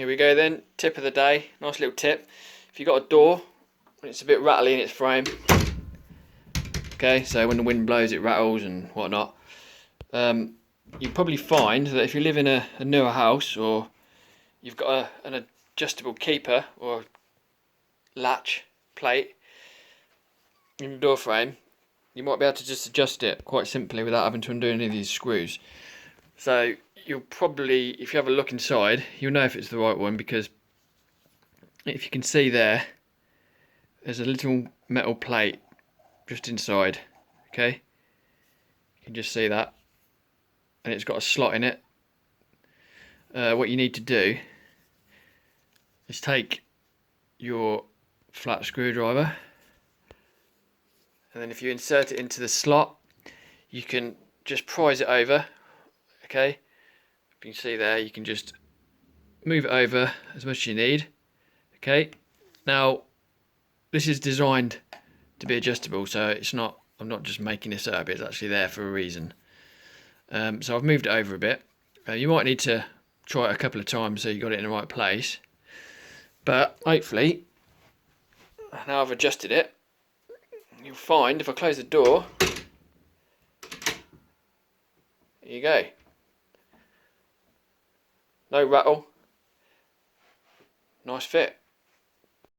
Here we go then, tip of the day, nice little tip. If you've got a door and it's a bit rattly in its frame, okay, so when the wind blows it rattles and whatnot, you'll probably find that if you live in a newer house or you've got an adjustable keeper or latch plate in the door frame, you might be able to just adjust it quite simply without having to undo any of these screws. So you'll probably, if you have a look inside, you'll know if it's the right one, because if you can see there's a little metal plate just inside, okay? You can just see that, and it's got a slot in it. What you need to do is take your flat screwdriver, and then if you insert it into the slot, you can just prise it over, okay? You can see there, you can just move it over as much as you need, okay? Now, this is designed to be adjustable, so it's not, I'm not just making this up, it's actually there for a reason. So I've moved it over a bit. You might need to try it a couple of times so you got it in the right place, but hopefully, now I've adjusted it, you'll find if I close the door, there you go. No rattle, nice fit.